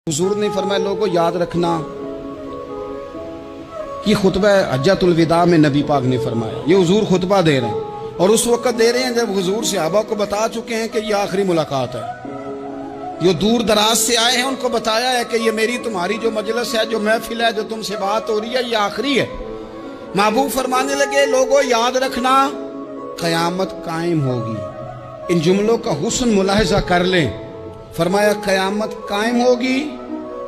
हुजूर ने फरमाया लोगों याद रखना कि खुतबा हज्जतुल विदा में नबी पाक ने फरमाया, ये हुजूर खुतबा दे रहे हैं और उस वक्त दे रहे हैं जब हुजूर सहाबा को बता चुके हैं कि ये आखिरी मुलाकात है। जो दूर दराज से आए हैं उनको बताया है कि ये मेरी तुम्हारी जो मजलिस है, जो महफिल है, जो तुमसे बात हो रही है, ये आखिरी है। महबूब फरमाने लगे लोगों याद रखना क़यामत कायम होगी। इन जुमलों का हुस्न मुलाहिजा कर लें। फरमाया क़यामत कायम होगी,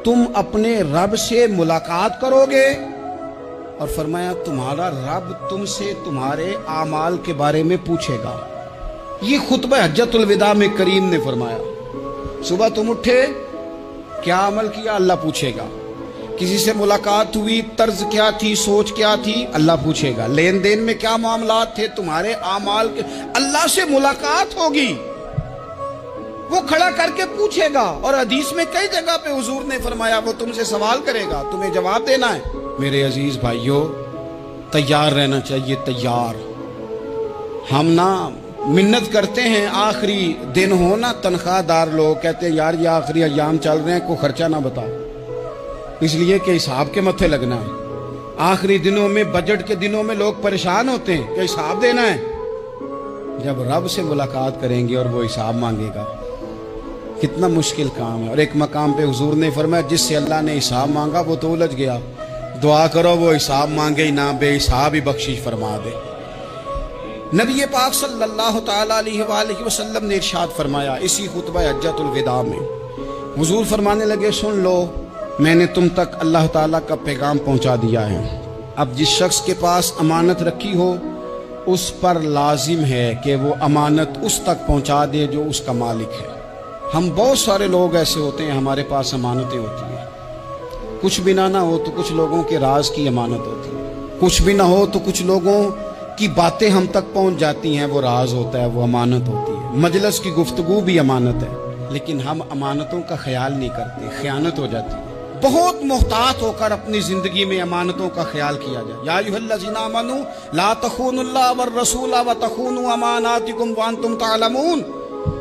तुम अपने रब से मुलाकात करोगे और फरमाया तुम्हारा रब तुमसे तुम्हारे आमाल के बारे में पूछेगा। ये खुतबा हज्जतुल विदा में करीम ने फरमाया, सुबह तुम उठे क्या अमल किया, अल्लाह पूछेगा। किसी से मुलाकात हुई, तर्ज क्या थी, सोच क्या थी, अल्लाह पूछेगा। लेन देन में क्या मामलात थे, तुम्हारे आमाल के, अल्लाह से मुलाकात होगी, वो खड़ा करके पूछेगा। और हदीस में कई जगह पे हुजूर ने फरमाया वो तुमसे सवाल करेगा, तुम्हें जवाब देना है। मेरे अजीज भाइयों, तैयार रहना चाहिए, तैयार। हम ना मिन्नत करते हैं आखिरी दिन हो ना, तनख्वाहदार लोग कहते हैं यार ये आखिरी अयाम चल रहे हैं, कोई खर्चा ना बताओ, इसलिए कि हिसाब के मत्थे लगना है। आखिरी दिनों में, बजट के दिनों में लोग परेशान होते हैं कि हिसाब देना है। जब रब से मुलाकात करेंगे और वो हिसाब मांगेगा, कितना मुश्किल काम है। और एक मकाम पे हुजूर ने फरमाया जिससे अल्लाह ने हिसाब मांगा वो तो उलझ गया, दुआ करो वो हिसाब मांगे ही ना, बेहिसाब ही बख्शिश फरमा दे। नबी पाक सल्लल्लाहु तआला अलैहि वसल्लम ने इरशाद फरमाया इसी खुतबा हज्जतुल विदा में, हुजूर फरमाने लगे सुन लो मैंने तुम तक अल्लाह ताला का पैगाम पहुंचा दिया है। अब जिस शख्स के पास अमानत रखी हो उस पर लाजिम है कि वो अमानत उस तक पहुंचा दे जो उसका मालिक है। हम बहुत सारे लोग ऐसे होते हैं, हमारे पास अमानतें होती हैं, कुछ भी ना हो तो कुछ लोगों के राज की अमानत होती है, कुछ भी ना हो तो कुछ लोगों की बातें हम तक पहुंच जाती हैं, वो राज होता है, वो अमानत होती है। मजलिस की गुफ्तगू भी अमानत है, लेकिन हम अमानतों का ख्याल नहीं करते, खयानत हो जाती है। बहुत मोहतात होकर अपनी जिंदगी में अमानतों का ख्याल किया जाए। या अय्युहल्लज़ीना आमनू ला तख़ूनुल्लाह वर रसूला व तख़ूनू अमानातिकुम व अंतुम तालमून।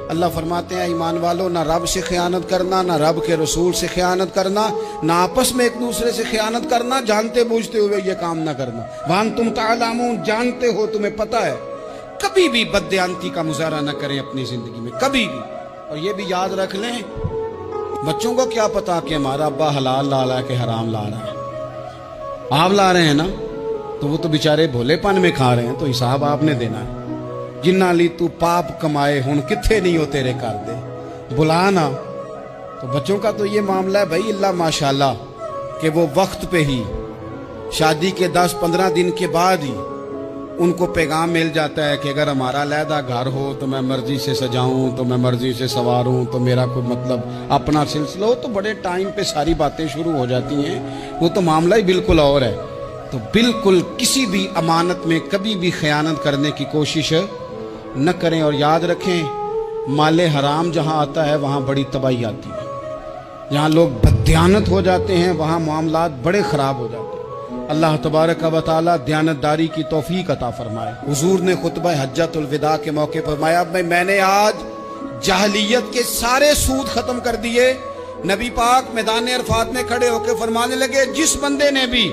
अल्लाह फरमाते हैं ईमान वालों, ना रब से खयानत करना, ना रब के रसूल से खयानत करना, ना आपस में एक दूसरे से खयानत करना, जानते बूझते हुए ये काम ना करना। वान तुम तालमून, जानते हो, तुम्हें पता है। कभी भी बददियानती का मुजाहरा न करें अपनी जिंदगी में, कभी भी। और ये भी याद रख लें, बच्चों को क्या पता कि हमारा अब्बा हलाल ला रहा है कि हराम ला रहा है। आप ला रहे हैं ना, तो वो तो बेचारे भोलेपन में खा रहे हैं, तो हिसाब आपने देना है। जिन्ना ली तू पाप कमाए हुन किथे नहीं हो तेरे कर दे, बुला ना। तो बच्चों का तो ये मामला है भाई, अल्लाह माशाल्लाह कि वो वक्त पे ही शादी के 10-15 दिन के बाद ही उनको पैगाम मिल जाता है कि अगर हमारा अलहदा घर हो तो मैं मर्जी से सजाऊं, तो मैं मर्जी से सवारूं, तो मेरा कोई मतलब अपना सिलसिला हो, तो बड़े टाइम पे सारी बातें शुरू हो जाती हैं। वो तो मामला ही बिल्कुल और है। तो बिल्कुल किसी भी अमानत में कभी भी खयानत करने की कोशिश न करें। और याद रखें माले हराम जहां आता है वहां बड़ी तबाही आती है। जहां लोग बददियानत हो जाते हैं वहां मामलात बड़े खराब हो जाते हैं। अल्लाह तबारक व तआला दयानतदारी की तौफीक अता फरमाए। हुजूर ने खुतबा हज्जतुल विदा के मौके पर फरमाया मैंने आज जाहलियत के सारे सूद खत्म कर दिए। नबी पाक मैदान अरफात में खड़े होकर फरमाने लगे जिस बंदे ने भी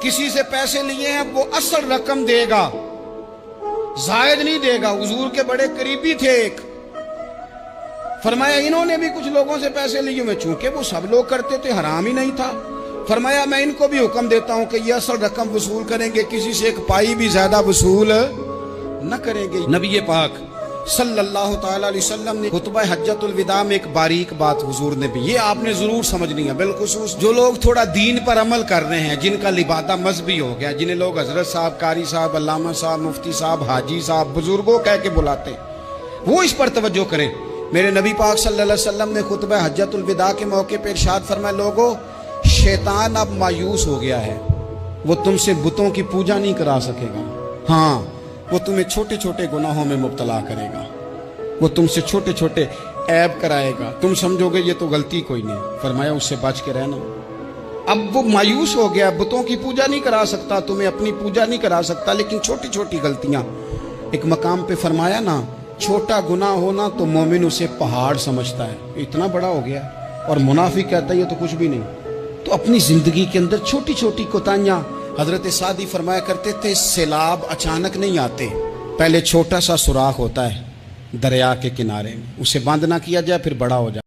किसी से पैसे लिए हैं वो असल रकम देगा, जायद नहीं देगा। हुजूर के बड़े करीबी थे एक, फरमाया इन्होंने भी कुछ लोगों से पैसे लिए हुए, चूंकि वो सब लोग करते थे, हराम ही नहीं था। फरमाया मैं इनको भी हुक्म देता हूं कि ये असल रकम वसूल करेंगे, किसी से एक पाई भी ज्यादा वसूल न करेंगे। नबी पाक सल्लल्लाहु तआला अलैहि वसल्लम ने खुतबा हज्जतुल विदा में एक बारीक बात हुजूर ने भी, ये आपने जरूर समझनी है, बिलखुसूस जो लोग थोड़ा दीन पर अमल कर रहे हैं, जिनका लिबादा मजहबी हो गया, जिन्हें लोग हजरत साहब, कारी साहब, अल्लामा साहब, मुफ्ती साहब, हाजी साहब, बुजुर्गों कह के बुलाते हैं, वो इस पर तवज्जो करें। मेरे नबी पाक सल्लल्लाहु अलैहि वसल्लम ने खुतबा हज्जतुल विदा के मौके पर इरशाद फरमाया लोगों शैतान अब मायूस हो गया है, वो तुमसे बुतों की पूजा नहीं करा सकेगा। हाँ, वो तुम्हें छोटे छोटे गुनाहों में मुब्तला करेगा, वो तुमसे छोटे छोटे ऐब कराएगा, तुम समझोगे ये तो गलती कोई नहीं। फरमाया उससे बच के रहना। अब वो मायूस हो गया, बुतों की पूजा नहीं करा सकता, तुम्हें अपनी पूजा नहीं करा सकता, लेकिन छोटी छोटी गलतियां। एक मकाम पे फरमाया ना छोटा गुनाह होना तो मोमिन उसे पहाड़ समझता है, इतना बड़ा हो गया। اور منافق کہتا ہے یہ تو کچھ بھی نہیں. تو اپنی زندگی کے اندر چھوٹی چھوٹی کوتاہیاں. حضرت سعدی فرمایا کرتے تھے سیلاب اچانک نہیں آتے, پہلے چھوٹا سا سوراخ ہوتا ہے دریا کے کنارے میں, اسے بند نہ کیا جائے پھر بڑا ہو جائے.